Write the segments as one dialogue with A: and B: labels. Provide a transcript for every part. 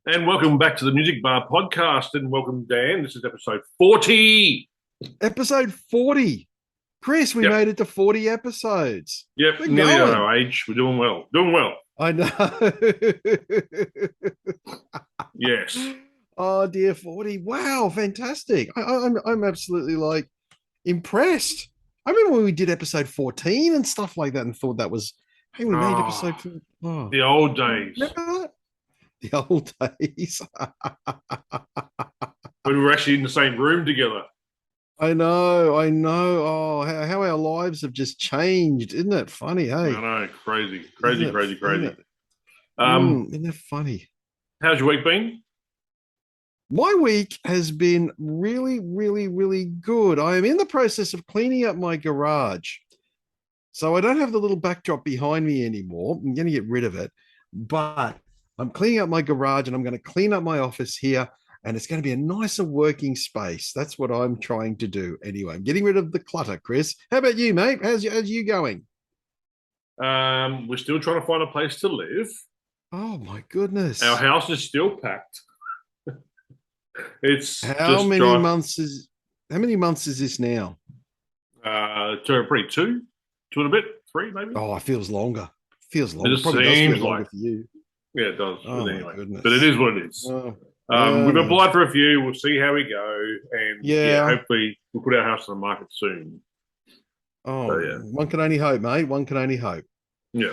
A: And welcome back to the Music Bar podcast. And welcome, Dan. This is episode 40.
B: Episode 40. Chris, we
A: Yep.
B: made it to 40 episodes.
A: Yep.
B: We're
A: Nearly at
B: going.
A: our age. We're doing well. Doing well.
B: I know.
A: Yes.
B: Oh dear, 40. Wow, fantastic. I'm absolutely like impressed. I remember when we did episode 14 and stuff like that and thought that was, hey, we made episode
A: Oh,
B: 4. Oh,
A: the old
B: remember
A: days
B: that? The old days.
A: when we were actually in the same room together.
B: I know. Oh, how our lives have just changed. Isn't that funny?
A: I
B: Hey,
A: know. Crazy.
B: isn't
A: Crazy,
B: it?
A: crazy,
B: Isn't
A: crazy.
B: it?
A: Um,
B: Isn't that funny?
A: how's your week been?
B: My week has been really, really, really good. I am in the process of cleaning up my garage. So I don't have the little backdrop behind me anymore. I'm going to get rid of it. But I'm cleaning up my garage and I'm going to clean up my office here. And it's going to be a nicer working space. That's what I'm trying to do. Anyway, I'm getting rid of the clutter, Chris. How about you, mate? How's you going?
A: We're still trying to find a place to live.
B: Oh, my
A: Our
B: goodness.
A: house is still packed. It's
B: How
A: just
B: many
A: dry.
B: months is how many months is this now?
A: Probably two and a bit, three maybe.
B: Oh, it feels longer. Feels
A: It
B: longer.
A: just
B: Probably does feel
A: seems
B: longer
A: like.
B: for you.
A: Yeah, it does.
B: Oh
A: But
B: my
A: anyway, but it
B: goodness.
A: is what it is.
B: Oh,
A: We've
B: oh,
A: applied for a few. We'll see how we go, and yeah,
B: yeah.
A: hopefully we'll put our house on the market soon. So
B: Oh,
A: yeah,
B: one can only hope, mate. One can only hope.
A: yeah.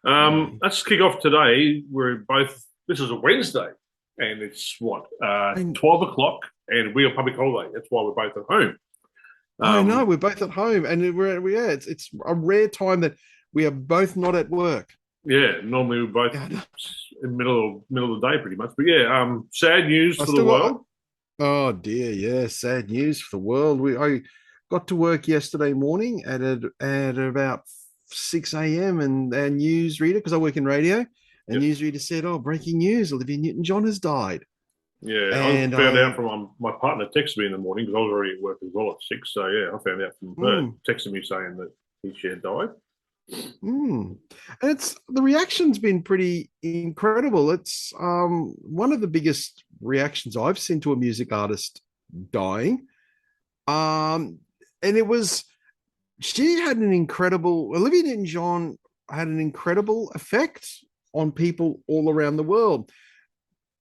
B: Mm.
A: Let's kick off today. We're both. This is a Wednesday, and it's what
B: I
A: 12 o'clock, and we are public holiday. That's why we're both at home.
B: I know
A: Um,
B: we're both at home, and yeah, it's a rare time that we are both not at work.
A: yeah, normally we're both
B: Yeah, I know.
A: in the middle of the day, pretty much. But yeah, sad news
B: I
A: for the
B: still got.
A: world.
B: Oh dear, yeah, sad news for the world. I got to work yesterday morning at about 6 a.m. and our newsreader, because I work in radio, and
A: Yep.
B: newsreader said, "Oh, breaking news! Olivia Newton-John has died."
A: Yeah, I
B: And
A: found out from my partner texted me in the morning because I was already at work as well at 6. So yeah, I found out from her
B: mm,
A: texting me saying that she had died.
B: And it's the reaction's been pretty incredible. It's one of the biggest reactions I've seen to a music artist dying. Um, and it was she had an incredible Olivia Newton-John had an incredible effect on people all around the world.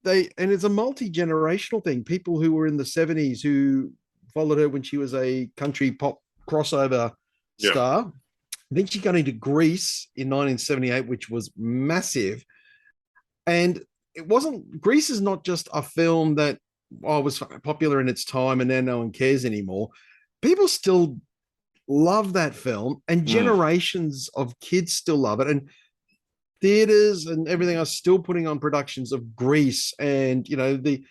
B: And it's a multi-generational thing. People who were in the 70s who followed her when she was a country pop crossover
A: Yeah,
B: star. Then she got into Grease in 1978, which was massive. And it wasn't, Grease is not just a film that was popular in its time and now no one cares anymore. People still love that film, and
A: mm,
B: generations of kids still love it. And theaters and everything are still putting on productions of Grease. And, the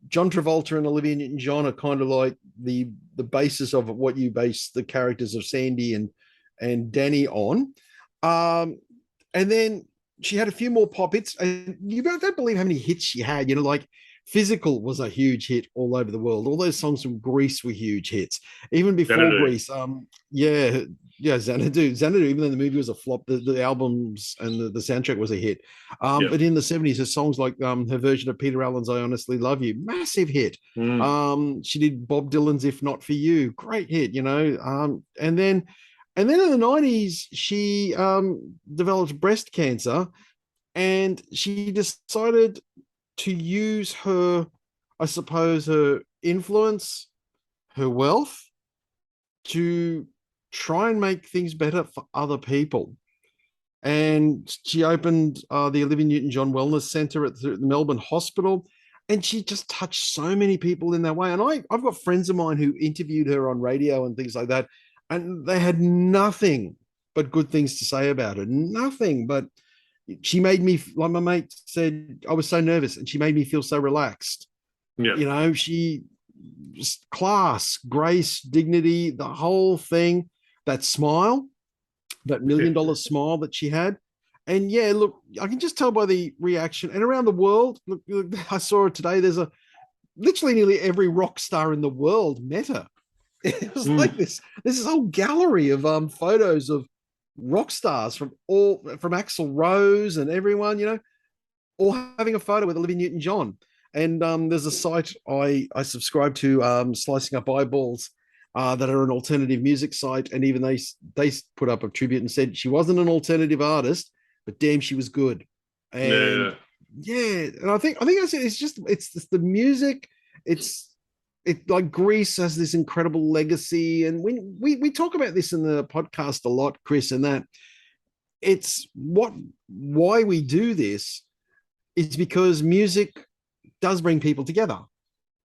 B: John Travolta and Olivia Newton-John are kind of like the basis of what you base the characters of Sandy and Danny on. Um, and then she had a few more pop hits, and you don't believe how many hits she had. Like Physical was a huge hit all over the world. All those songs from Greece were huge hits. Even before
A: Xanadu.
B: Greece, yeah, yeah, Xanadu. Even though the movie was a flop, the albums and the soundtrack was a hit.
A: Yeah,
B: But in the 70s, her songs like her version of Peter Allen's "I Honestly Love You," massive hit.
A: mm,
B: She did Bob Dylan's "If Not for You," great hit. And then in the 90s, she developed breast cancer, and she decided to use her, I suppose, her influence, her wealth to try and make things better for other people. And she opened the Olivia Newton-John Wellness Centre at the Melbourne Hospital. And she just touched so many people in that way. And I've got friends of mine who interviewed her on radio and things like that, and they had nothing but good things to say about her. Nothing but she made me, like my mate said, I was so nervous, and she made me feel so relaxed.
A: yeah,
B: She just class, grace, dignity, the whole thing, that smile, that $1 million smile that she had. And yeah, look, I can just tell by the reaction and around the world. Look, I saw it today. There's literally nearly every rock star in the world met her. It was like
A: mm,
B: this whole gallery of photos of rock stars from Axl Rose and everyone, or having a photo with Olivia Newton-John. And there's a site I subscribe to, Slicing Up Eyeballs, that are an alternative music site, and even they put up a tribute and said she wasn't an alternative artist, but damn, she was good.
A: Yeah,
B: And yeah, and I think that's it. It's the music. It like Greece has this incredible legacy, and we talk about this in the podcast a lot, Chris, and that it's why we do this is because music does bring people together.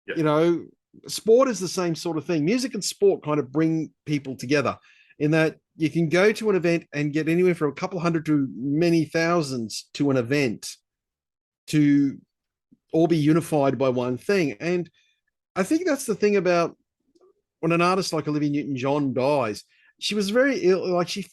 A: yeah,
B: You know, sport is the same sort of thing. Music and sport kind of bring people together in that you can go to an event and get anywhere from a couple hundred to many thousands to an event to all be unified by one thing. And I think that's the thing about when an artist like Olivia Newton-John dies. She was very ill. Like she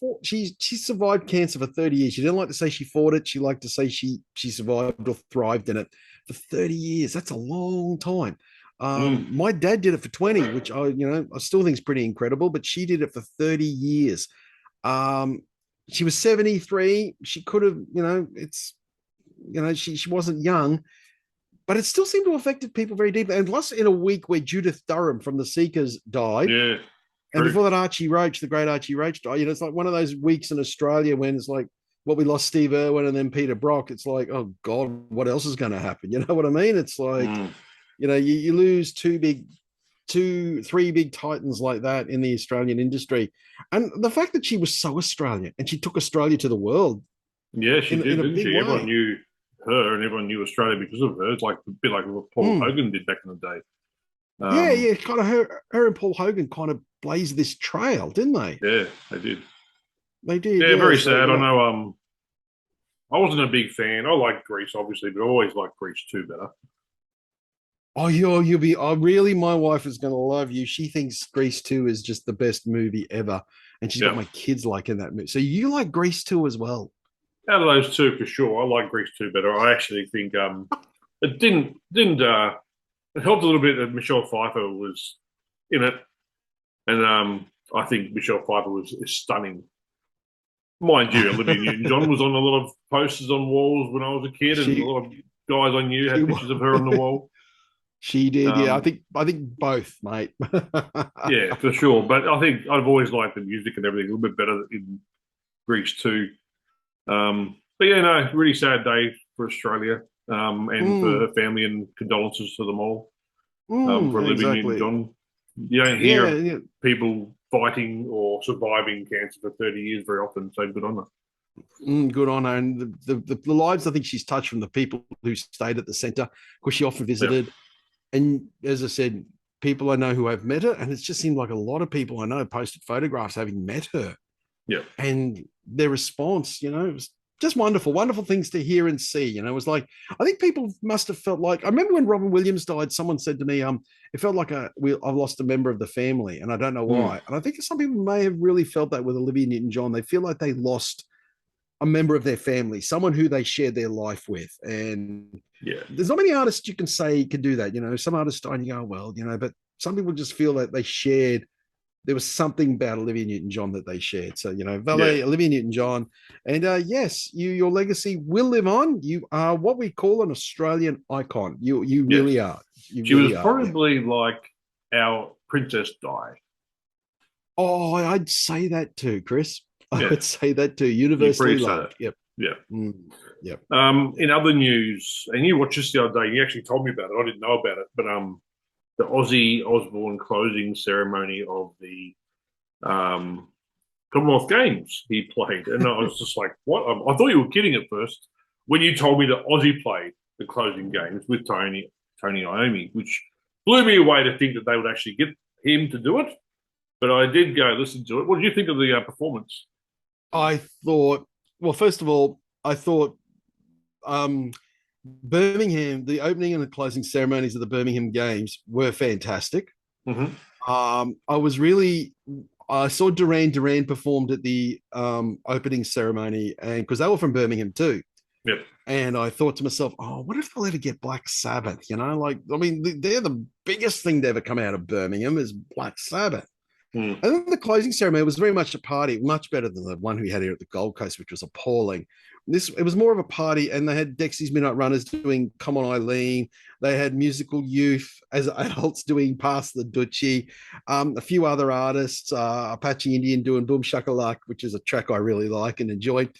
B: survived cancer for 30 years. She didn't like to say she fought it. She liked to say she survived or thrived in it for 30 years. That's a long time.
A: mm,
B: My dad did it for 20, which I still think is pretty incredible, but she did it for 30 years. Um, she was 73. She could have, she wasn't young, but it still seemed to have affected people very deeply. And plus, in a week where Judith Durham from the Seekers died,
A: yeah.
B: and
A: True.
B: before that, Archie Roach, the great Archie Roach died. It's like one of those weeks in Australia when it's like, what we lost Steve Irwin and then Peter Brock. It's like, oh God, what else is going to happen? You know what I mean? It's like,
A: Mm.
B: you lose three big titans like that in the Australian industry. And the fact that she was so Australian and she took Australia to the world
A: Yeah, she
B: in
A: did,
B: a
A: didn't
B: big
A: she? Everyone
B: way.
A: knew her, and everyone knew Australia because of her. It's like a bit like what Paul
B: Mm.
A: Hogan did back in the day.
B: Yeah,
A: Um,
B: yeah, kind of her and Paul Hogan kind of blazed this trail, didn't they?
A: yeah, they did.
B: They did,
A: Yeah,
B: yeah.
A: very
B: So,
A: sad. I know. I wasn't a big fan. I like Greece, obviously, but I always liked Greece 2 better.
B: oh, you'll be. Oh, really? My wife is going to love you. She thinks Grease 2 is just the best movie ever, and she's got
A: Yeah,
B: my kids liking that movie. So you like Grease 2 as well?
A: out of those two, for sure, I like Greece 2 better. I actually think it didn't it helped a little bit that Michelle Pfeiffer was in it, and I think Michelle Pfeiffer is stunning. Mind you, Olivia Newton-John was on a lot of posters on walls when I was a kid, and a
B: she
A: lot of guys I knew
B: she
A: had pictures of her on the wall.
B: she did. Yeah,
A: Um,
B: I think both, mate.
A: yeah, for sure. But I think I've always liked the music and everything a little bit better in Greece too. But yeah, no, really sad day for Australia, and for
B: Mm,
A: her family, and condolences to them all, for Olivia
B: exactly.
A: Newton-John. You don't
B: Yeah,
A: hear
B: yeah.
A: people fighting or surviving cancer for 30 years very often, so good on her.
B: Good on her. And the lives I think she's touched from the people who stayed at the centre, because she often
A: Yeah,
B: visited. And as I said, people I know who have met her, and it's just seemed like a lot of people I know posted photographs having met her,
A: yeah,
B: and their response, it was just wonderful, wonderful things to hear and see. It was like, I think people must have felt like, I remember when Robin Williams died, someone said to me, it felt like I've lost a member of the family, and I don't know
A: mm,
B: why. And I think some people may have really felt that with Olivia Newton-John. They feel like they lost a member of their family, someone who they shared their life with. And
A: yeah,
B: there's not many artists you can say can do that. Some artists die and you go, well, but some people just feel that there was something about Olivia Newton-John that they shared. So,
A: yeah,
B: Valet, Olivia Newton-John. And yes, your legacy will live on. You are what we call an Australian icon. You
A: yes.
B: really are. You
A: She was
B: really are. Yeah.
A: probably like our Princess Di.
B: Oh, I'd say that too, Chris. I
A: Yeah,
B: would say that too.
A: you
B: Universally
A: probably say that.
B: loved. Yep.
A: Yeah.
B: Mm, yep.
A: In other news, and you watched this the other day, you actually told me about it. I didn't know about it, but the Ozzy Osbourne closing ceremony of the um, Commonwealth Games he played, and I was just like, "What?" I thought you were kidding at first when you told me that Ozzy played the closing games with Tony Iommi, which blew me away to think that they would actually get him to do it. But I did go listen to it. What did you think of the performance?
B: I thought, well, first of all, I thought um, Birmingham, the opening and the closing ceremonies of the Birmingham Games were fantastic.
A: Mm-hmm.
B: I was really, I saw Duran Duran performed at the opening ceremony, and because they were from Birmingham too.
A: Yep.
B: And I thought to myself, oh, what if they'll ever get Black Sabbath? Like, I mean, they're the biggest thing to ever come out of Birmingham is Black Sabbath.
A: Mm.
B: And then the closing ceremony was very much a party, much better than the one we had here at the Gold Coast, which was appalling. it was more of a party, and they had Dexy's Midnight Runners doing "Come On Eileen." They had Musical Youth as adults doing "Pass the Dutchie." A few other artists, Apache Indian doing "Boom Shakalak," which is a track I really like and enjoyed.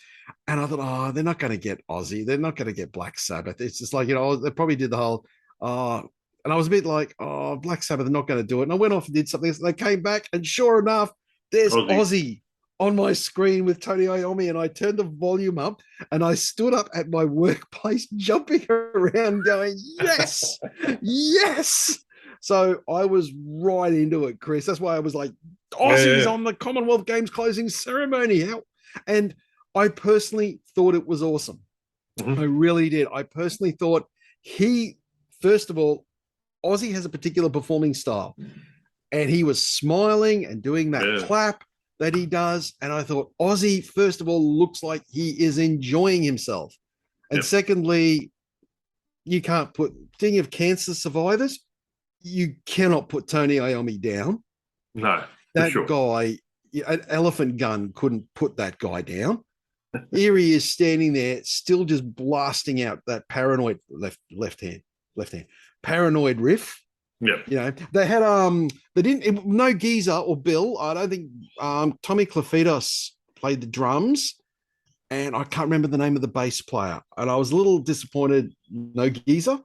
B: And I thought, oh, they're not going to get Ozzy. They're not going to get Black Sabbath. It's just like, they probably did the whole, and I was a bit like, oh, Black Sabbath are not going to do it. And I went off and did something else. And they came back, and sure enough, there's Ozzy on my screen with Tony Iommi, and I turned the volume up and I stood up at my workplace, jumping around, going, yes, yes. So I was right into it, Chris. That's why I was like, Ozzy's on the Commonwealth Games closing ceremony. And I personally thought it was awesome. I really did. I personally thought first of all, Ozzy has a particular performing style, and he was smiling and doing that clap that he does. And I thought, Ozzy, first of all, looks like he is enjoying himself. And secondly, you can't thinking of cancer survivors, you cannot put Tony Iommi down.
A: No,
B: that guy, an elephant gun couldn't put that guy down. Here he is standing there, still just blasting out that paranoid left hand paranoid riff.
A: Yeah,
B: they had they didn't no Geezer or Bill. I don't think Tommy Clefitos played the drums, and I can't remember the name of the bass player. And I was a little disappointed. No Geezer.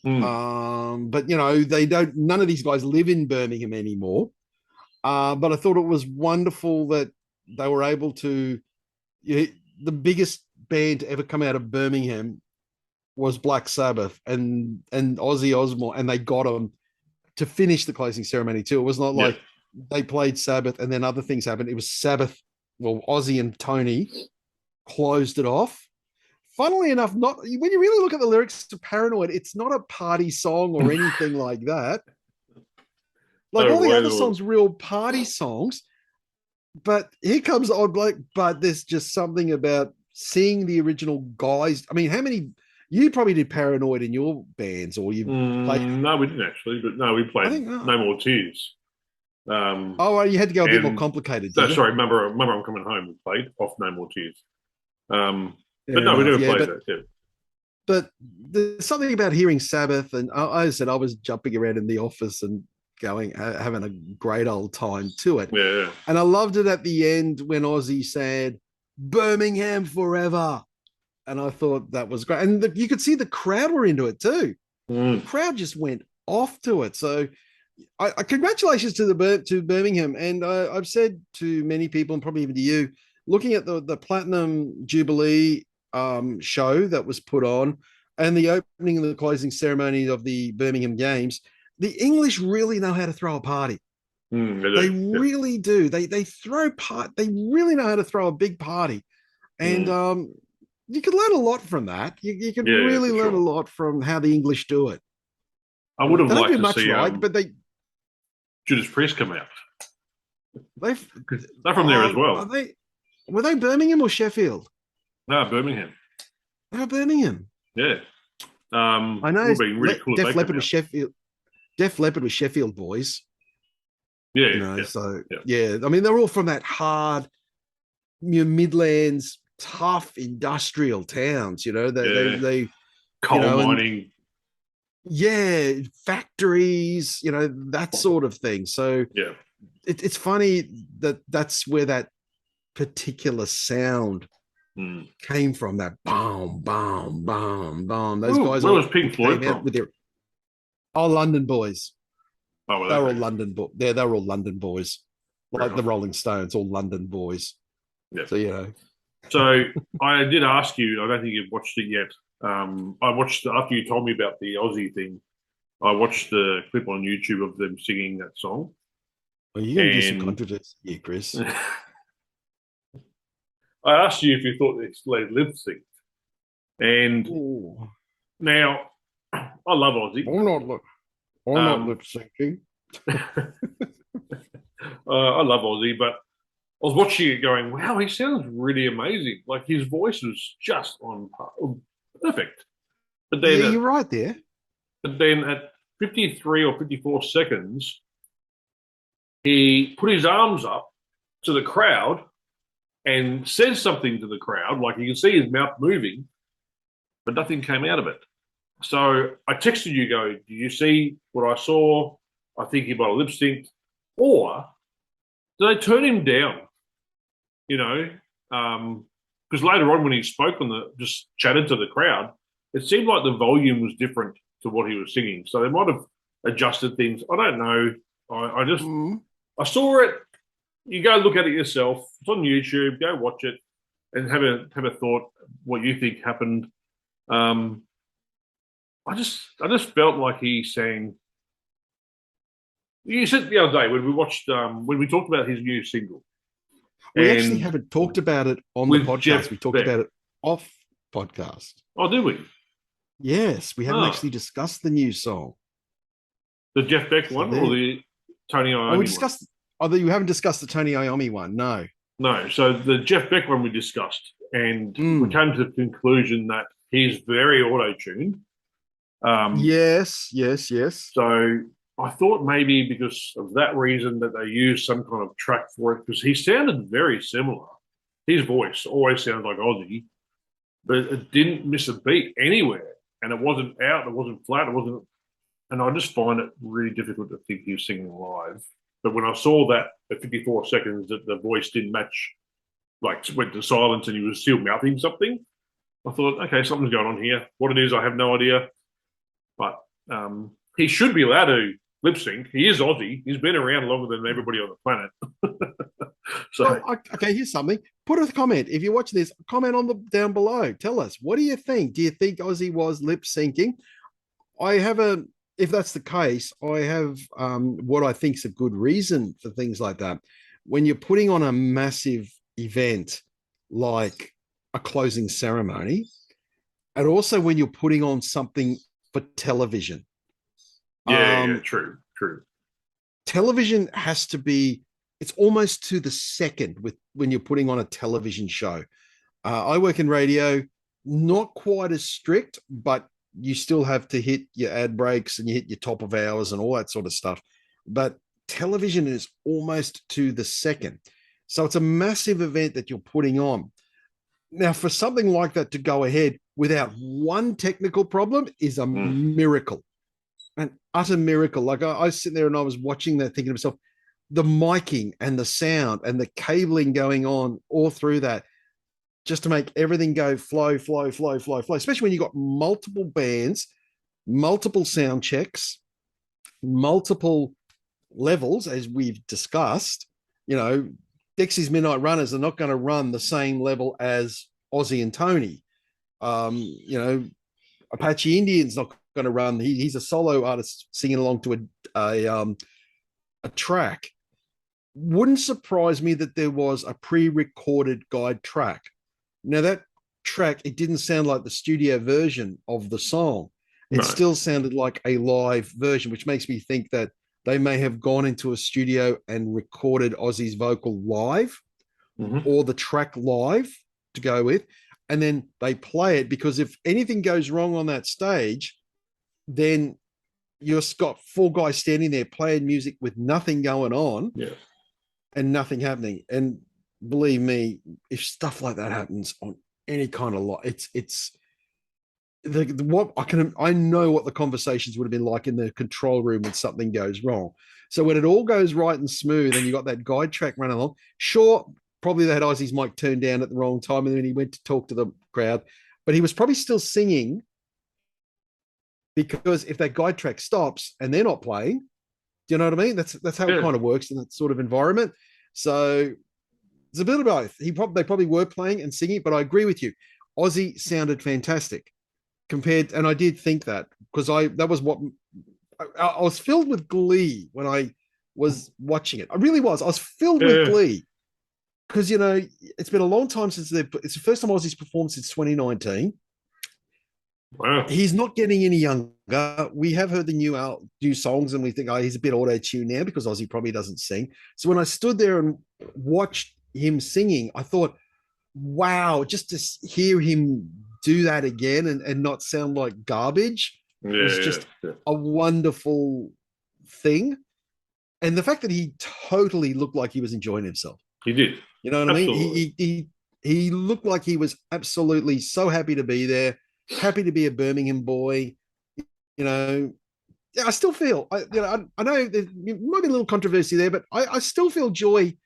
B: But they don't. None of these guys live in Birmingham anymore. But I thought it was wonderful that they were able to. The biggest band to ever come out of Birmingham was Black Sabbath and Ozzy Osbourne, and they got them to finish the closing ceremony too. It was not like they played Sabbath and then other things happened. It was Sabbath. Well, Ozzy and Tony closed it off. Funnily enough, not when you really look at the lyrics to Paranoid, it's not a party song or anything like that. Like all the other songs, real party songs. But here comes Odd Bloke. But there's just something about seeing the original guys. I mean, how many? You probably did Paranoid in your bands, or you played?
A: No, we didn't actually. But no, we played No More Tears.
B: Well, you had to go a bit more complicated.
A: Sorry, remember I'm Coming Home. We played off No More Tears. But no, we never played that. Yeah.
B: But there's something about hearing Sabbath, and I said I was jumping around in the office and having a great old time to it.
A: Yeah.
B: And I loved it at the end when Ozzy said, "Birmingham forever." And I thought that was great. And you could see the crowd were into it too. The crowd just went off to it. So I congratulations to Birmingham. And I've said to many people, and probably even to you, looking at the Platinum Jubilee show that was put on and the opening and the closing ceremony of the Birmingham Games, the English really know how to throw a party. They really do. They really know how to throw a big party. And you can learn a lot from that. You can really learn a lot from how the English do it.
A: I would have liked to see
B: but
A: Judas Priest come out.
B: They're
A: from there as well.
B: Were they Birmingham or Sheffield?
A: No, Birmingham.
B: No, Birmingham.
A: Yeah.
B: I know. Really cool. Def Leppard was Sheffield. Def Leppard was Sheffield boys.
A: Yeah.
B: So I mean, they're all from that hard, Midlands, tough industrial towns. They
A: coal mining.
B: Factories. That sort of thing. So it's funny that's where that particular sound came from. That boom, boom, boom, boom. Those guys.
A: Where was Pink Floyd from?
B: With their London boys.
A: Oh,
B: they're all London. They're all London boys, like the Rolling Stones, all London boys.
A: Yeah.
B: So
A: So I did ask you. I don't think you've watched it yet. I watched after you told me about the Aussie thing. I watched the clip on YouTube of them singing that song.
B: Well, you're going to do some controversy here, Chris.
A: I asked you if you thought it's lip synced, and now I love Ozzy.
B: I'm not lip syncing.
A: I love Ozzy, but I was watching it going, wow, he sounds really amazing. Like his voice was just on perfect. But then
B: you're right there.
A: But then at 53 or 54 seconds, he put his arms up to the crowd and says something to the crowd. Like you can see his mouth moving, but nothing came out of it. So I texted you, go, did you see what I saw? I think he might have lip synced. Or did they turn him down? You know, because later on when he spoke on just chatted to the crowd, it seemed like the volume was different to what he was singing. So they might have adjusted things. I don't know. I just I saw it. You go look at it yourself. It's on YouTube. Go watch it and have a thought what you think happened. I just felt like he sang. You said the other day when we watched when we talked about his new single,
B: We actually
A: and
B: haven't talked about it on the
A: with
B: podcast.
A: Jeff
B: We talked
A: Beck.
B: about it off podcast.
A: Oh, did we?
B: Yes, we haven't
A: Oh.
B: actually discussed the new song.
A: The Jeff Beck one or the Tony Iommi
B: we
A: one?
B: discussed. Although you haven't discussed the Tony Iommi one, no.
A: No. So the Jeff Beck one we discussed, and we came to the conclusion that he's very auto-tuned.
B: Yes.
A: So I thought maybe because of that reason that they used some kind of track for it, because he sounded very similar. His voice always sounds like Ozzy, but it didn't miss a beat anywhere. And it wasn't out, it wasn't flat, it wasn't. And I just find it really difficult to think he was singing live. But when I saw that at 54 seconds that the voice didn't match, like went to silence and he was still mouthing something, I thought, okay, something's going on here. What it is, I have no idea. But he should be allowed to lip sync. He is Aussie. He's been around longer than everybody on the planet. So,
B: okay, here's something. Put a comment. If you're watching this, comment on the down below. Tell us, what do you think? Do you think Ozzy was lip syncing? If that's the case, I have what I think is a good reason for things like that. When you're putting on a massive event like a closing ceremony, and also when you're putting on something for television.
A: yeah, true.
B: Television has to be, it's almost to the second with when you're putting on a television show. I work in radio, not quite as strict, but you still have to hit your ad breaks and you hit your top of hours and all that sort of stuff. But television is almost to the second. So it's a massive event that you're putting on. Now, for something like that to go ahead without one technical problem is a miracle, an utter miracle. Like I was sitting there and I was watching that thinking to myself, the miking and the sound and the cabling going on all through that, just to make everything go flow, especially when you've got multiple bands, multiple sound checks, multiple levels, as we've discussed. You know, Dexy's Midnight Runners are not going to run the same level as Ozzy and Tony. You know, Apache Indian's not going to run. He's a solo artist singing along to a track. Wouldn't surprise me that there was a pre-recorded guide track. Now that track, it didn't sound like the studio version of the song. It still sounded like a live version, which makes me think that they may have gone into a studio and recorded Ozzy's vocal live or the track live to go with. And then they play it, because if anything goes wrong on that stage, then you've got four guys standing there playing music with nothing going on and nothing happening. And believe me, if stuff like that happens on any kind of lot, I know what the conversations would have been like in the control room when something goes wrong. So when it all goes right and smooth and you got that guide track running along, sure, probably they had Ozzy's mic turned down at the wrong time and then he went to talk to the crowd, but he was probably still singing, because if that guide track stops and they're not playing, do you know what I mean? That's how it kind of works in that sort of environment. So it's a bit of both. They probably were playing and singing, but I agree with you. Ozzy sounded fantastic compared, and I did think that, because I was filled with glee when I was watching it. I really was. I was filled with glee, because, you know, it's been a long time since it's the first time Ozzy's performed since 2019.
A: Wow.
B: He's not getting any younger. We have heard the new songs and we think, oh, he's a bit auto-tuned now because Ozzy probably doesn't sing. So when I stood there and watched him singing, I thought, wow, just to hear him do that again and not sound like garbage was just a wonderful thing. And the fact that he totally looked like he was enjoying himself.
A: He did.
B: You know what I mean?
A: Absolutely.
B: He looked like he was absolutely so happy to be there, happy to be a Birmingham boy. You know, yeah, I still feel, I know there might be a little controversy there, but I still feel joy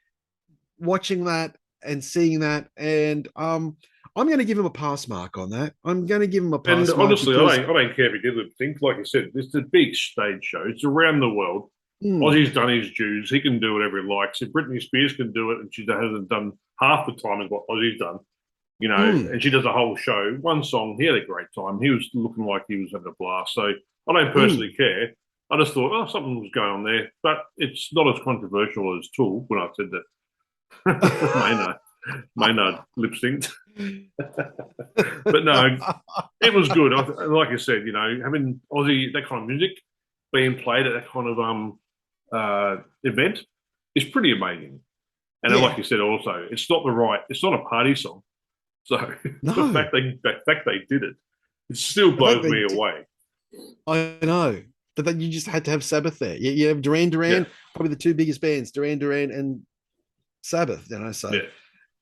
B: watching that and seeing that. And I'm going to give him a pass mark on that. I'm going to give him a
A: And
B: pass mark
A: honestly,
B: because,
A: I don't care if he did lip sync. Like I said, it's a big stage show. It's around the world.
B: mm,
A: Ozzy's done his dues. He can do whatever he likes. If Britney Spears can do it and she hasn't done half the time as what Ozzy's done,
B: mm,
A: and she does a whole show, one song, he had a great time. He was looking like he was having a blast. So I don't
B: mm.
A: personally care. I just thought, oh, something was going on there. But it's not as controversial as Tool when I said that Maynard lip synced. But no, it was good. Like I said, having Aussie, that kind of music being played at that kind of event is pretty amazing. And then, like
B: Yeah,
A: you said, also, it's not a party song. So
B: no,
A: the fact they did it, it still
B: the fact
A: blows
B: they
A: me
B: did,
A: away.
B: I know that you just had to have Sabbath there. You have Duran
A: Yeah,
B: Duran, probably the two biggest bands, Duran Duran and Sabbath. So
A: yeah,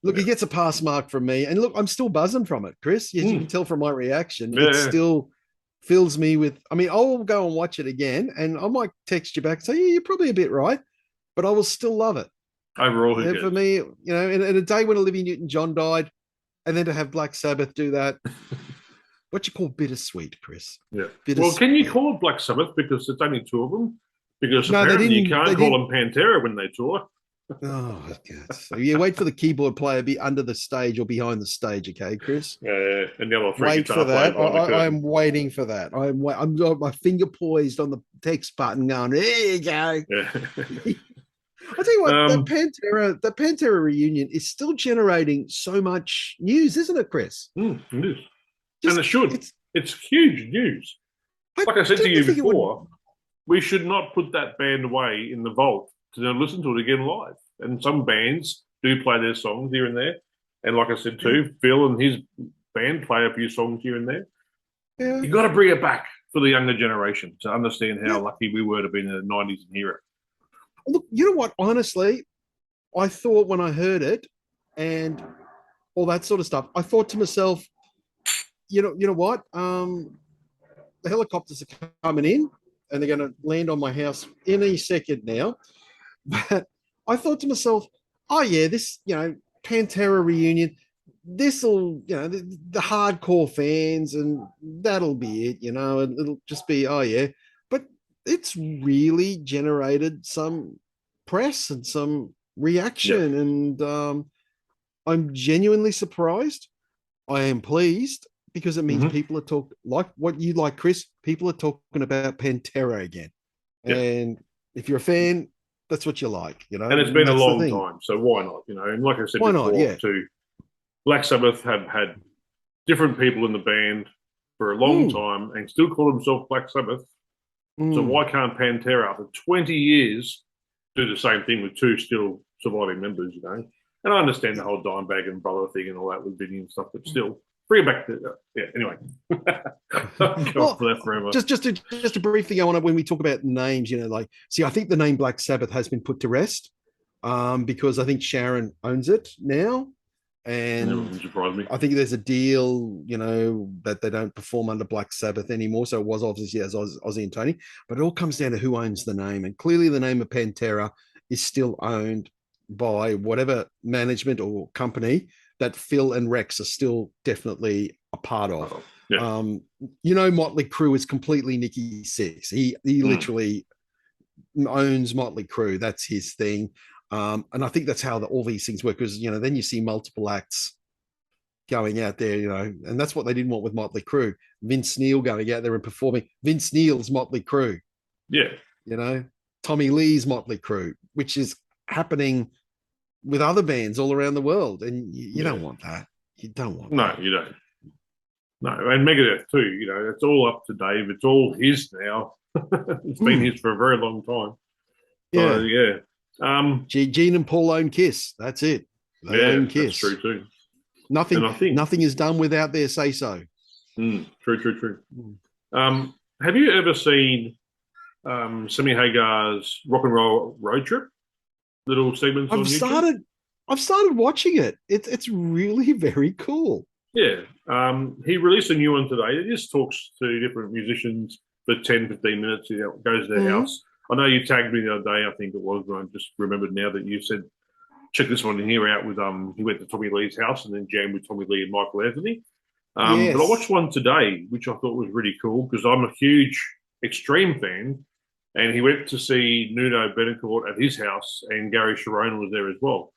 B: look, he
A: yeah,
B: gets a pass mark from me. And look, I'm still buzzing from it, Chris. As you can
A: mm,
B: tell from my reaction, it
A: yeah.
B: still fills me with. I mean, I'll go and watch it again and I might text you back and say, yeah, you're probably a bit right, but I will still love it.
A: Overall, who
B: And for
A: cares?
B: me, in a day when Olivia Newton-John died, and then to have Black Sabbath do that, what you call bittersweet, Chris.
A: Yeah. Well, can you
B: Bittersweet.
A: call it Black Sabbath because it's only two of them? Because
B: No, they
A: apparently you
B: didn't. They
A: can't call
B: didn't.
A: them Pantera when they tour.
B: Oh, God. So yeah, wait for the keyboard player to be under the stage or behind the stage, okay, Chris?
A: And the other three
B: Wait for
A: guitar players
B: that.
A: behind the curtain.
B: I'm waiting for that. I'm got my finger poised on the text button, going, there you go.
A: Yeah.
B: I'll tell you what,
A: um,
B: that Pantera reunion is still generating so much news, isn't it, Chris?
A: it is. And
B: Just
A: it should.
B: it's
A: It's huge news.
B: I
A: Like I said to
B: didn't
A: you
B: think it would.
A: before, we should not put that band away in the vault to then listen to it again live. And some bands do play their songs here and there. And like I said
B: Yeah,
A: too, Phil and his band play a few songs here and there.
B: yeah,
A: You got to bring it back for the younger generation to understand
B: yeah.
A: how lucky we were to be in the 90s and hear it.
B: Look, you know what? Honestly, I thought when I heard it and all that sort of stuff, I thought to myself, you know what? The helicopters are coming in and they're going to land on my house any second now. But I thought to myself, oh yeah, this Pantera reunion, this'll the hardcore fans and that'll be it, and it'll just be oh yeah. But it's really generated some press and some
A: Yeah.
B: reaction, and I'm genuinely surprised. I am pleased because it means
A: Mm-hmm.
B: people are talking like what you like, Chris. People are talking about Pantera again,
A: Yeah.
B: and if you're a fan, that's what you like,
A: And it's
B: and
A: been a
B: that's the
A: long
B: thing.
A: time. So why not? And like I said
B: Why not?
A: before,
B: Yeah.
A: too, Black Sabbath have had different people in the band for a long
B: Mm,
A: time and still call themselves Black Sabbath. So
B: mm.
A: why can't Pantera, after 20 years, do the same thing with two still surviving members? And I understand the whole Dimebag and brother thing and all that with Vinny and stuff, but still, bring it back to yeah. Anyway, I'll go on
B: Well,
A: for that forever.
B: just to briefly go on it when we talk about names, like see, I think the name Black Sabbath has been put to rest, because I think Sharon owns it now,
A: And it
B: and
A: wouldn't surprise me.
B: I think there's a deal, that they don't perform under Black Sabbath anymore. So it was obviously as Ozzy and Tony, but it all comes down to who owns the name. And clearly the name of Pantera is still owned by whatever management or company that Phil and Rex are still definitely a part of.
A: Oh, yeah.
B: Motley Crue is completely Nicky Six. He
A: Mm.
B: literally owns Motley Crue. That's his thing. And I think that's how all these things work, because then you see multiple acts going out there, and that's what they didn't want with Motley Crue. Vince Neil going out there and performing. Vince Neil's Motley Crue,
A: Yeah.
B: you know, Tommy Lee's Motley Crue, which is happening with other bands all around the world, and you
A: Yeah.
B: don't want that. You don't want
A: No,
B: that.
A: you don't. No, and Megadeth too. It's all up to Dave. It's all his now. It's been
B: Mm,
A: his for a very long time. So
B: yeah,
A: yeah,
B: Gene and Paul own Kiss. That's it. They
A: yeah,
B: own
A: that's
B: Kiss.
A: true too. And
B: Nothing,
A: I think,
B: nothing is done without their say so.
A: true, true, true.
B: Mm.
A: Have you ever seen Sammy Hagar's Rock and Roll Road Trip? Little segments on
B: I've
A: YouTube.
B: started. I've started watching it. It's really very cool.
A: Yeah. He released a new one today. It just talks to different musicians for 10, 15 minutes. You know, goes to their
B: Mm,
A: house. I know you tagged me the other day, I think it was, but I just remembered now that you said check this one here out with he went to Tommy Lee's house and then jammed with Tommy Lee and Michael Anthony. But I watched
B: yes.
A: one today, which I thought was really cool because I'm a huge Extreme fan, and he went to see Nuno Betancourt at his house, and Gary Cherone was there as well.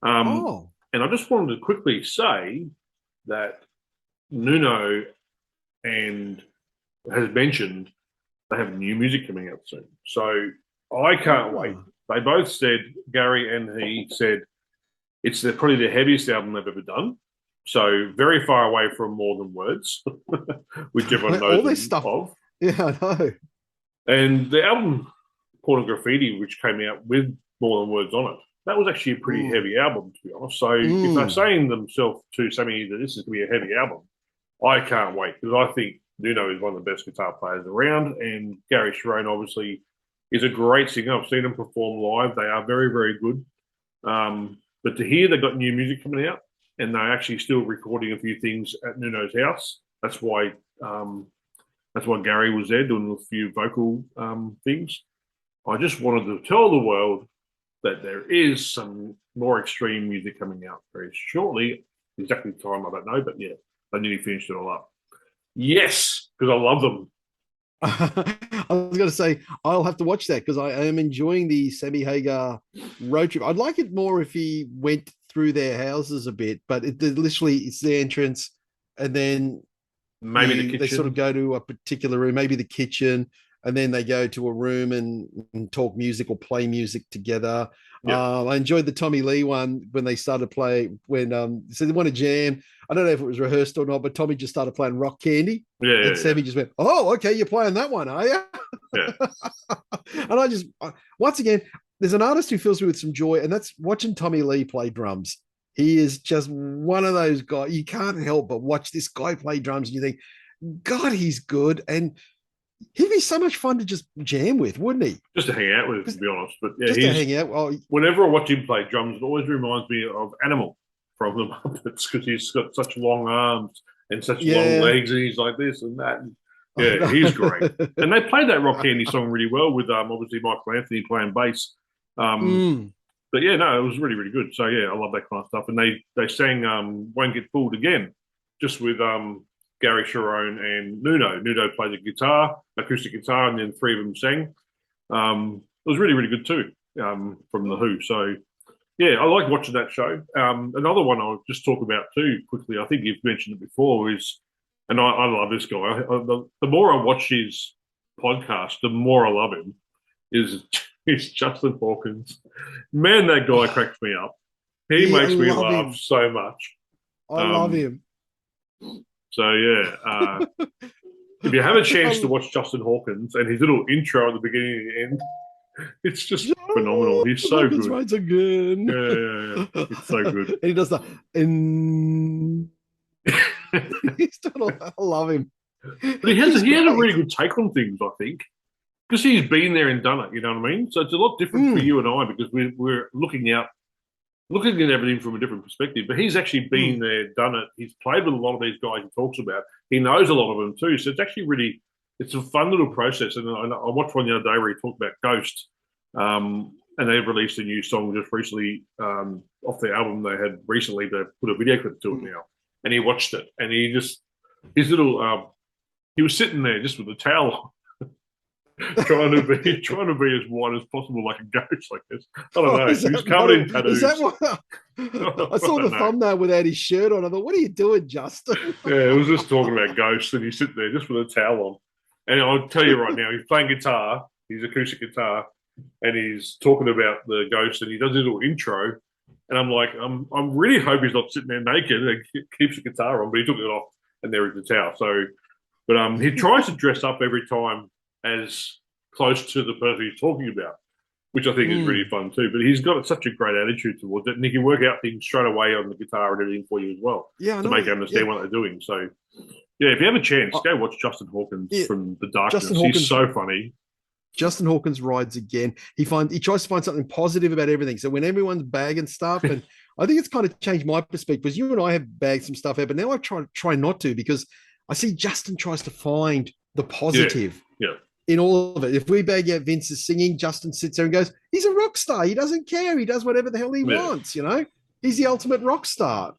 A: Um,
B: Oh,
A: and I just wanted to quickly say that Nuno and has mentioned they have new music coming out soon. So I can't wait.
B: ah.
A: They both said, Gary and he said, probably the heaviest album they've ever done. So very far away from More Than Words, which everyone
B: All
A: knows
B: this stuff.
A: of.
B: Yeah, I know.
A: And the album Porn Graffiti, which came out with More Than Words on it, that was actually a pretty
B: Mm,
A: heavy album, to be honest. So if they're
B: mm.
A: saying themselves to Sammy that this is going to be a heavy album, I can't wait because I think Nuno is one of the best guitar players around, and Gary Cherone obviously is a great singer. I've seen them perform live; they are very, very good. But to hear they've got new music coming out, and they're actually still recording a few things at Nuno's house. Um, that's why Gary was there doing a few vocal things. I just wanted to tell the world that there is some more extreme music coming out very shortly. Exactly the time I don't know, but yeah, they nearly finished it all up. Yes, because I love them.
B: I was going to say I'll have to watch that because I am enjoying the Sammy Hagar road trip. I'd like it more if he went through their houses a bit, but literally it's the entrance, and then
A: Maybe the
B: they sort of
A: kitchen.
B: go to a particular room, maybe the kitchen, and then they go to a room and talk music or play music together.
A: Yeah,
B: I enjoyed the Tommy Lee one when they started play when so they want to jam. I don't know if it was rehearsed or not, but Tommy just started playing Rock Candy,
A: yeah,
B: and
A: yeah, yeah.
B: Sammy just went, "Oh, okay, you're playing that one, are you?"
A: Yeah.
B: And I just once again, there's an artist who fills me with some joy, and that's watching Tommy Lee play drums. He is just one of those guys. You can't help but watch this guy play drums, and you think, God, he's good, and he'd be so much fun to just jam with, wouldn't he?
A: Just to hang out with him, to be honest. But yeah,
B: Just to
A: he's
B: hang out. Oh,
A: whenever I watch him play drums, it always reminds me of Animal from the Muppets because he's got such long arms and such long
B: yeah.
A: legs, and he's like this and that. And yeah, he's great. And they played that Rock Candy song really well with obviously Michael Anthony playing bass. Um,
B: Mm.
A: but yeah, no, it was really, really good. So yeah, I love that kind of stuff. And they sang "Won't Get Fooled" again, just with Gary Cherone and Nuno. Nuno played the guitar, acoustic guitar, and then three of them sang. It was really, really good too, from the Who. So yeah, I like watching that show. Another one I'll just talk about too quickly. I think you've mentioned it before. And I love this guy. The more I watch his podcast, the more I love him. Is Justin Hawkins. Man, that guy cracks me up. He
B: Yeah, I
A: makes me
B: love
A: laugh
B: him.
A: so much.
B: I love
A: Um,
B: him.
A: so yeah, if you have a chance to
B: I,
A: watch Justin Hawkins and his little intro at the beginning and the end, it's just phenomenal.
B: John
A: He's so
B: Hawkins
A: good.
B: rides again.
A: Yeah, yeah, yeah. It's so
B: And
A: good.
B: he does that. And I love him.
A: But he has
B: He's
A: he has a
B: great.
A: really good take on things, I think, because he's been there and done it. You know what I mean? So it's a lot different for
B: Mm,
A: you and I because we're looking at everything from a different perspective. But he's actually been
B: mm.
A: there, done it. He's played with a lot of these guys he talks about. He knows a lot of them too. So it's actually really it's a fun little process. And I watched one the other day where he talked about Ghost, and they've released a new song just recently off the album they had recently. They put a video clip to it
B: Mm.
A: now, and he watched it, and he just his little he was sitting there just with a towel trying to be as white as possible, like a ghost, like this. I don't
B: Oh,
A: know.
B: is
A: He was
B: that
A: covered in
B: is that
A: tattoos.
B: what I
A: I
B: saw the
A: don't know.
B: thumbnail without his shirt on? I thought, what are you doing, Justin?
A: Yeah, it was just talking about ghosts, and he's sitting there just with a towel on. And I'll tell you right now, he's playing guitar, his acoustic guitar, and he's talking about the ghost, and he does a little intro. And I'm like, I'm really hope he's not sitting there naked and keeps the guitar on, but he took it off, and there is the towel. So, but he tries to dress up every time as close to the person he's talking about, which I think is really
B: Mm.
A: fun too. But he's got such a great attitude towards it, and he can work out things straight away on the guitar and everything for you as well
B: Yeah, I
A: to
B: know.
A: make you
B: Yeah,
A: understand what they're doing. So, yeah, if you have a chance,
B: uh,
A: go watch Justin Hawkins
B: yeah.
A: from The
B: Justin
A: Darkness. He's
B: Hawkins
A: so funny.
B: Justin Hawkins rides again. He tries to find something positive about everything. So when everyone's bagging stuff, and I think it's kind of changed my perspective because you and I have bagged some stuff out, but now I try not to because I see Justin tries to find the
A: Yeah,
B: positive
A: yeah,
B: in all of it. If we bag out Vince's singing, Justin sits there and goes, he's a rock star. He doesn't care. He does whatever the hell he
A: yeah,
B: wants, you know? He's the ultimate rock star.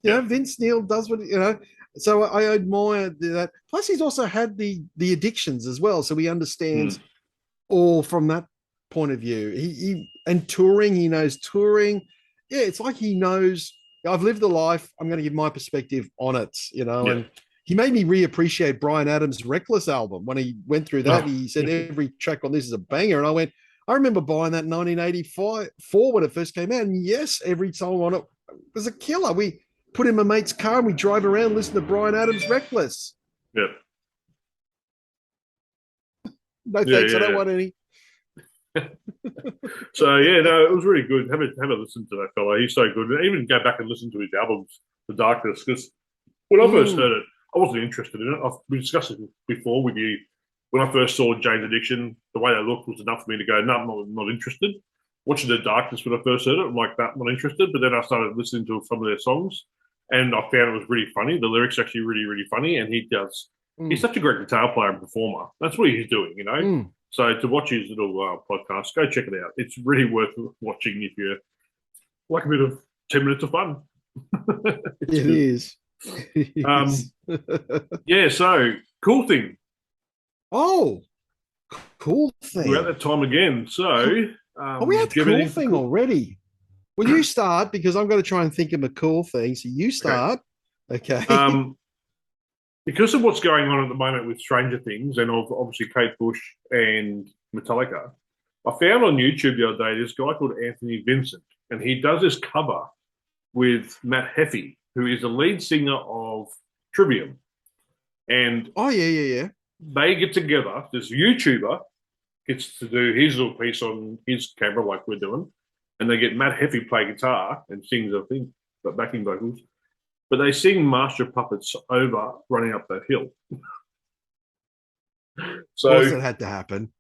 B: You
A: yeah.
B: know, Vince Neil does what, you know. So I admire that. Plus, he's also had the addictions as well. So he understands
A: Mm.
B: all from that point of view. He and touring, he knows touring. Yeah, it's like he knows I've lived the life. I'm going to give my perspective on it, you know,
A: Yeah.
B: and he made me reappreciate Brian Adams' Reckless album. When he went through that,
A: Oh,
B: he said every track on this is a banger. And I went, I remember buying that in 1984 when it first came out. And yes, every song on it was a killer. We put in my mate's car and we drive around, listen to Brian Adams' Reckless.
A: yeah,
B: No
A: yeah,
B: thanks, I don't
A: yeah.
B: want any.
A: So yeah, no, it was really good. Have a listen to that fella. He's so good. And even go back and listen to his albums, The Darkness, because when I first heard it, I wasn't interested in it. We discussed it before with you. When I first saw Jane's Addiction, the way they looked was enough for me to go, no, I'm not interested. Watching The Darkness when I first heard it, I'm like, that, not interested. But then I started listening to some of their songs, and I found it was really funny. The lyrics actually really, really funny, and he's such a great guitar player and performer. That's what he's doing, you know. So to watch his little podcast, go check it out. It's really worth watching if you like a bit of 10 minutes of fun.
B: It is.
A: Yeah. So cool thing.
B: Oh, cool
A: We're at
B: thing.
A: that time again. So,
B: Are we at
A: do
B: the
A: you have
B: cool
A: anything for
B: thing already? Well, you start because I'm going to try and think of a cool thing. So you
A: Okay.
B: start. Okay.
A: Um, because of what's going on at the moment with Stranger Things and obviously Kate Bush and Metallica, I found on YouTube the other day this guy called Anthony Vincent, and he does this cover with Matt Heffey, who is the lead singer of Trivium. And
B: Oh, yeah.
A: they get together, this YouTuber gets to do his little piece on his camera like we're doing, and they get Matt Heffey play guitar and sings, I think, but backing vocals. But they sing Master Puppets over running up that hill.
B: Of course,
A: So
B: it had to happen.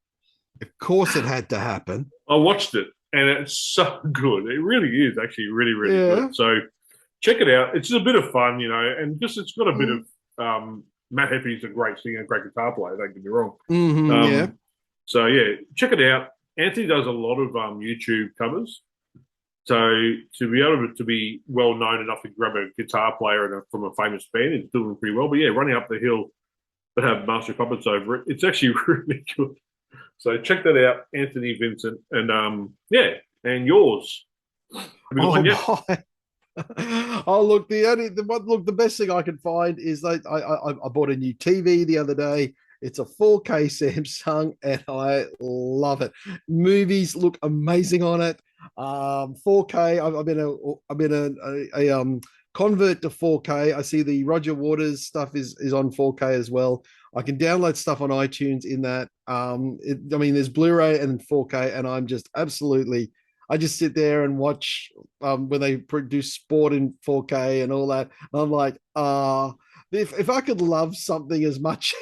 B: Of course, it had to happen.
A: I watched it, and it's so good. It really is actually really, really good.
B: Yeah.
A: So check it out. It's just a bit of fun, you know, and just it's got a bit of Matt Heffy's a great singer, great guitar player. Don't get me wrong.
B: Yeah.
A: So yeah, check it out. Anthony does a lot of YouTube covers. So to be able to be well known enough to grab a guitar player from a famous band, it's doing pretty well. But yeah, running up the hill but have Master Puppets over it, it's actually really good. So check that out, Anthony Vincent, and yeah, and yours. Have you got one yet?
B: My. Oh, look, the best thing I can find is I bought a new TV the other day. It's a 4K Samsung, and I love it. Movies look amazing on it. 4K. I'm in a convert to 4K. I see the Roger Waters stuff is on 4K as well. I can download stuff on iTunes in that. There's Blu-ray and 4K, and I'm just absolutely. I just sit there and watch when they produce sport in 4K and all that. I'm like, if I could love something as much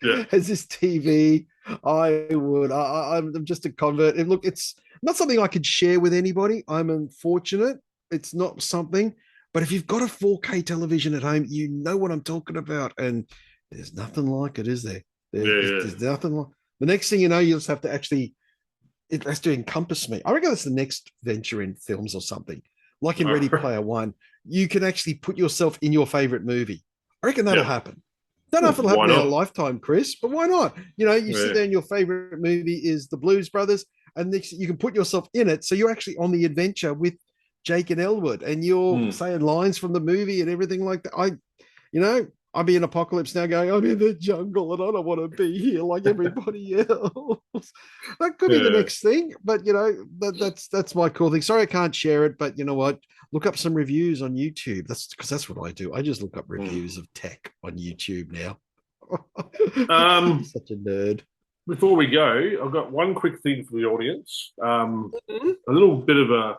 A: Yeah.
B: as this TV, I would. I'm just a convert. And look, it's not something I could share with anybody. I'm unfortunate. It's not something. But if you've got a 4K television at home, you know what I'm talking about. And there's nothing like it, is there? There's nothing like. The next thing you know, you'll just have to actually it has to encompass me. I reckon that's the next venture in films or something. Like in Ready Player One, you can actually put yourself in your favorite movie. I reckon that'll happen. Don't know if it'll happen in our lifetime, Chris, but why not? You know, you sit there and your favorite movie is the Blues Brothers, and you can put yourself in it. So you're actually on the adventure with Jake and Elwood, and you're saying lines from the movie and everything like that. I'd be in Apocalypse Now going, I'm in the jungle and I don't want to be here like everybody else. That could be the next thing, but that's my cool thing. Sorry I can't share it, but you know what? Look up some reviews on YouTube. That's what I do. I just look up reviews of tech on YouTube now. Such a nerd.
A: Before we go, I've got one quick thing for the audience. A little bit of a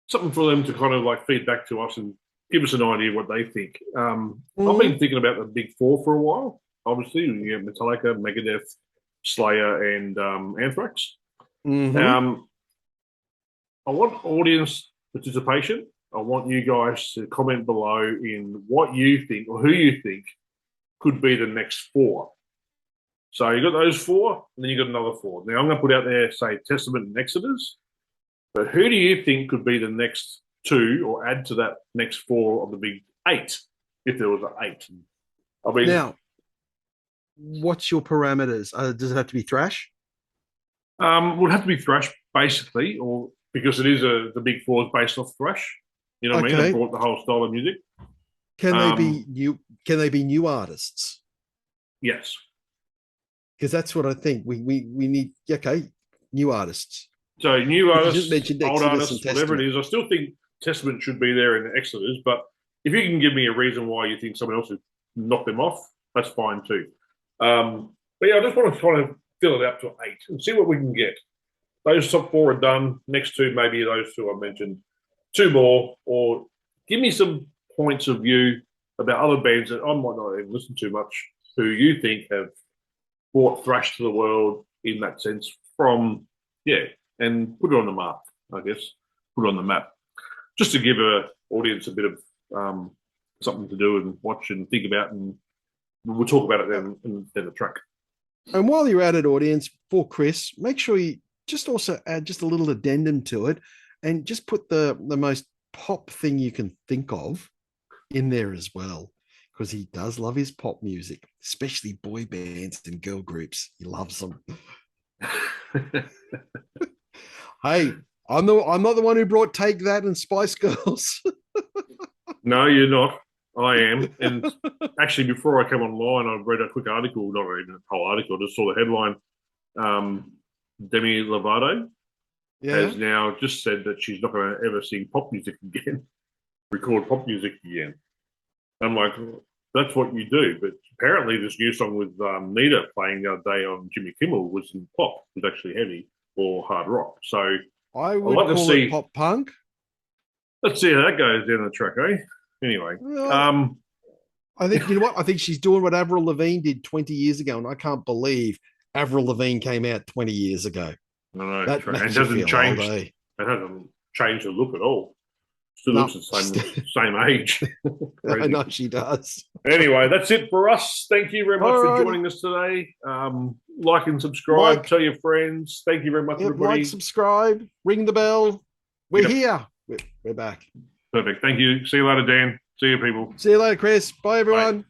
A: something for them to kind of like feed back to us and give us an idea what they think. I've been thinking about the big four for a while. Obviously, you have Metallica, Megadeth, Slayer, and Anthrax. I want audience participation. I want you guys to comment below in what you think or who you think could be the next four. So you got those four, and then you got another four. Now I'm going to put out there, say, Testament and Exodus. But who do you think could be the next two or add to that next four of the big eight, if there was an eight? I mean,
B: Now, what's your parameters? Does it have to be thrash?
A: would have to be thrash, basically, or because it is the big four is based off thrash. You know what I mean? They brought the whole style of music.
B: Can they be new? Can they be new artists?
A: Yes.
B: Because that's what I think. We need. Okay, new artists.
A: So new artists, old
B: Exodus
A: artists, whatever it is. I still think Testament should be there in the Exodus, but if you can give me a reason why you think someone else would knock them off, that's fine too. But yeah, I just want to kind of fill it up to eight and see what we can get. Those top four are done. Next two, maybe those two I mentioned. Two more, or give me some points of view about other bands that I might not even listen to much, who you think have brought thrash to the world in that sense from, and put it on the map, I guess. Put it on the map. Just to give an audience a bit of something to do and watch and think about, and we'll talk about it then in the track.
B: And while you're at it, audience, for Chris, make sure you just also add just a little addendum to it and just put the most pop thing you can think of in there as well, because he does love his pop music, especially boy bands and girl groups. He loves them. Hey, I'm not the one who brought Take That and Spice Girls.
A: No, you're not. I am. And actually, before I came online, I read a quick article, not reading the whole article, just saw the headline. Demi Lovato has now just said that she's not going to ever sing pop music again, record pop music again. I'm like, that's what you do. But apparently this new song with Nita playing the other day on Jimmy Kimmel wasn't pop. It was actually heavy or hard rock. So
B: I would call it pop punk.
A: Let's see how that goes down the track, eh? Anyway.
B: Well, I think, you know what? I think she's doing what Avril Lavigne did 20 years ago, and I can't believe Avril Lavigne came out 20 years ago.
A: I know.
B: That
A: it hasn't changed. It hasn't changed the look at all. Still looks the same age.
B: I know she does.
A: Anyway, that's it for us. Thank you very much for joining us today. Like and subscribe. Tell your friends. Thank you very much, everybody.
B: Like, subscribe, ring the bell. We're here. We're back.
A: Perfect. Thank you. See you later, Dan. See you, people.
B: See you later, Chris. Bye, everyone. Bye.